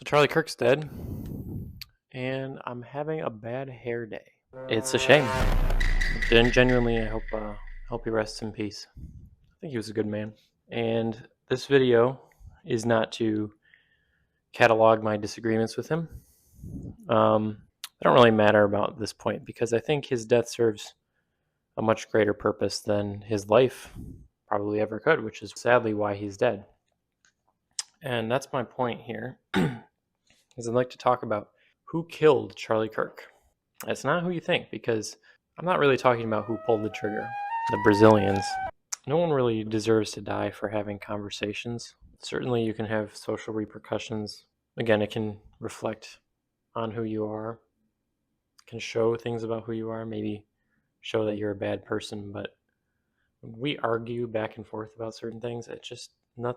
So Charlie Kirk's dead, and I'm having a bad hair day. It's a shame. Genuinely, I hope he rests in peace. I think he was a good man. And this video is not to catalog my disagreements with him. They don't really matter about this point because I think his death serves a much greater purpose than his life probably ever could, which is sadly why he's dead. And that's my point here, is I'd like to talk about who killed Charlie Kirk. It's not who you think, because I'm not really talking about who pulled the trigger. The Brazilians. No one really deserves to die for having conversations. Certainly you can have social repercussions. Again, it can reflect on who you are. It can show things about who you are, maybe show that you're a bad person, but when we argue back and forth about certain things, it just none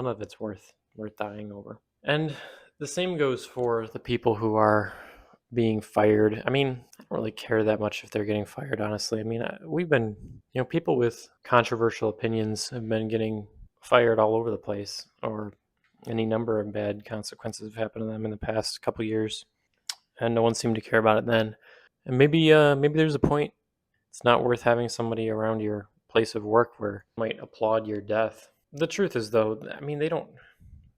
of it's worth dying over. And the same goes for the people who are being fired. I mean, I don't really care that much if they're getting fired, honestly. I mean, we've been, people with controversial opinions have been getting fired all over the place, or any number of bad consequences have happened to them in the past couple years, and no one seemed to care about it then. And maybe there's a point. It's not worth having somebody around your place of work where might applaud your death. The truth is, though, I mean,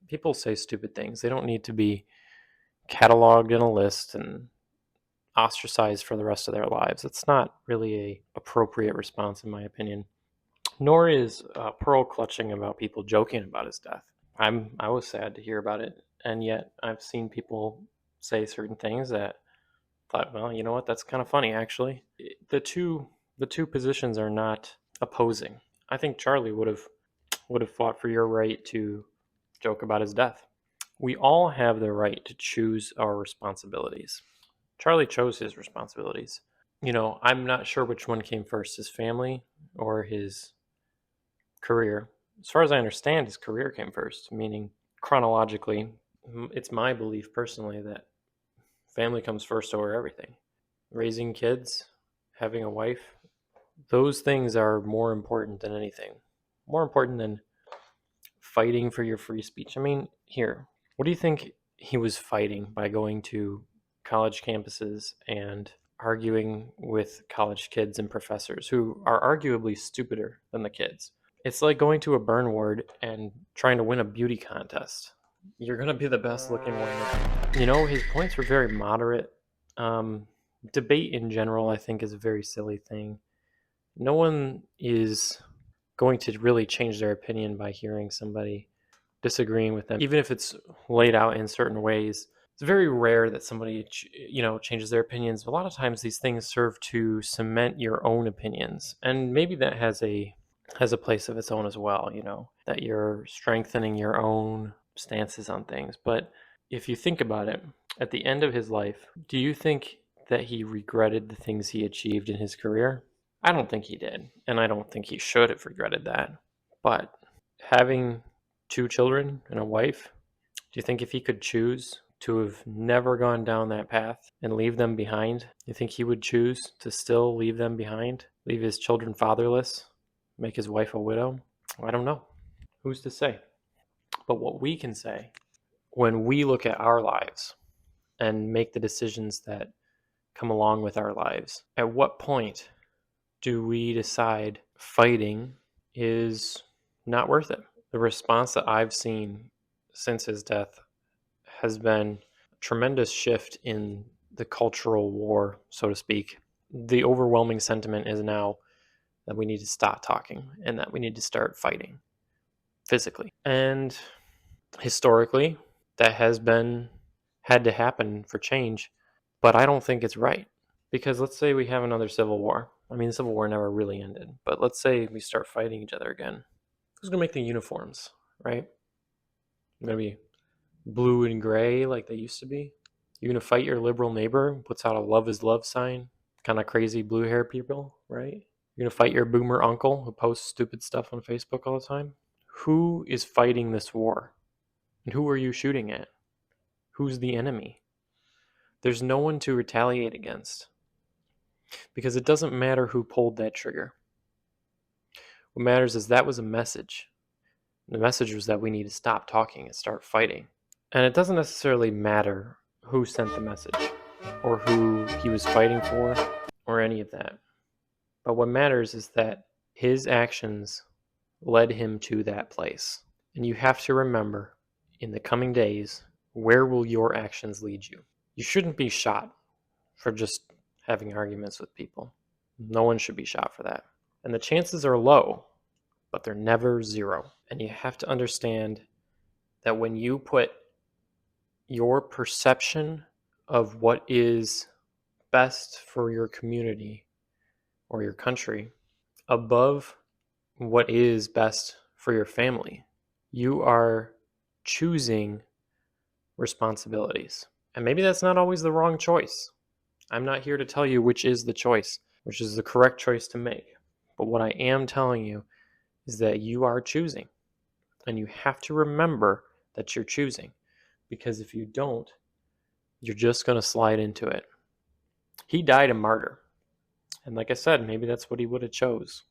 people say stupid things. They don't need to be cataloged in a list and ostracized for the rest of their lives. It's not really a appropriate response, in my opinion. Nor is pearl clutching about people joking about his death. I was sad to hear about it, and yet I've seen people say certain things that thought, well, you know what, that's kind of funny actually. The two positions are not opposing. I think Charlie would have fought for your right to joke about his death. We all have the right to choose our responsibilities. Charlie chose his responsibilities. I'm not sure which one came first, his family or his career. As far as I understand, his career came first, meaning chronologically, it's my belief personally that family comes first over everything. Raising kids, having a wife, those things are more important than anything. More important than fighting for your free speech. I mean, here, what do you think he was fighting by going to college campuses and arguing with college kids and professors who are arguably stupider than the kids? It's like going to a burn ward and trying to win a beauty contest. You're going to be the best looking one. His points were very moderate. Debate in general, I think, is a very silly thing. No one is going to really change their opinion by hearing somebody disagreeing with them, even if it's laid out in certain ways. It's very rare that somebody changes their opinions. A lot of times these things serve to cement your own opinions, and maybe that has a place of its own as well, that you're strengthening your own stances on things. But if you think about it, at the end of his life, do you think that he regretted the things he achieved in his career? I don't think he did, and I don't think he should have regretted that. But having 2 children and a wife, do you think if he could choose to have never gone down that path and leave them behind, you think he would choose to still leave them behind, leave his children fatherless, make his wife a widow? I don't know. Who's to say? But what we can say, when we look at our lives and make the decisions that come along with our lives, at what point do we decide fighting is not worth it? The response that I've seen since his death has been a tremendous shift in the cultural war, so to speak. The overwhelming sentiment is now that we need to stop talking and that we need to start fighting physically. And historically, that has had to happen for change, but I don't think it's right. Because let's say we have another civil war. I mean, the Civil War never really ended, but let's say we start fighting each other again. Who's going to make the uniforms, right? They're going to be blue and gray like they used to be. You're going to fight your liberal neighbor who puts out a love is love sign, kind of crazy blue hair people, right? You're going to fight your boomer uncle who posts stupid stuff on Facebook all the time. Who is fighting this war? And who are you shooting at? Who's the enemy? There's no one to retaliate against. Because it doesn't matter who pulled that trigger. What matters is that was a message. The message was that we need to stop talking and start fighting. And it doesn't necessarily matter who sent the message or who he was fighting for or any of that. But what matters is that his actions led him to that place. And you have to remember, in the coming days, where will your actions lead you? You shouldn't be shot for just having arguments with people. No one should be shot for that. And the chances are low, but they're never zero. And you have to understand that when you put your perception of what is best for your community or your country above what is best for your family, you are choosing responsibilities. And maybe that's not always the wrong choice. I'm not here to tell you which is the choice, which is the correct choice to make. But what I am telling you is that you are choosing. And you have to remember that you're choosing. Because if you don't, you're just going to slide into it. He died a martyr. And like I said, maybe that's what he would have chose.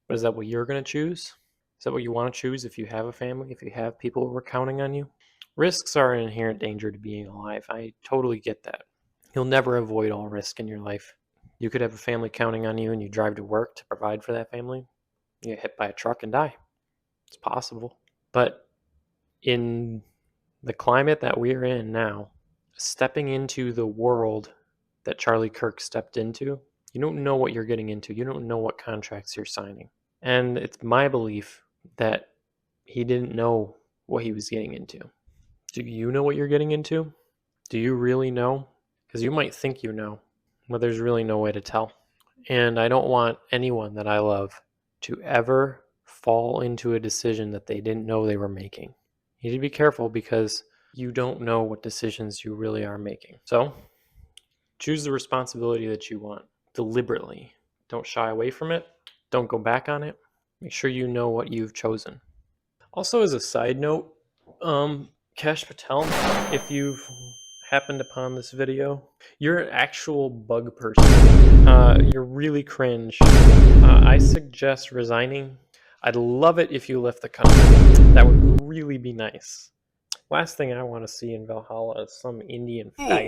But is that what you're going to choose? Is that what you want to choose if you have a family, if you have people who are counting on you? Risks are an inherent danger to being alive. I totally get that. You'll never avoid all risk in your life. You could have a family counting on you and you drive to work to provide for that family. You get hit by a truck and die. It's possible. But in the climate that we're in now, stepping into the world that Charlie Kirk stepped into, you don't know what you're getting into. You don't know what contracts you're signing. And it's my belief that he didn't know what he was getting into. Do you know what you're getting into? Do you really know? Because you might think you know, but there's really no way to tell. And I don't want anyone that I love to ever fall into a decision that they didn't know they were making. You need to be careful because you don't know what decisions you really are making. So choose the responsibility that you want deliberately. Don't shy away from it. Don't go back on it. Make sure you know what you've chosen. Also, as a side note, Cash Patel, if you've happened upon this video, you're an actual bug person. You're really cringe. I suggest resigning. I'd love it if you left the country. That would really be nice. Last thing I want to see in Valhalla is some Indian faggot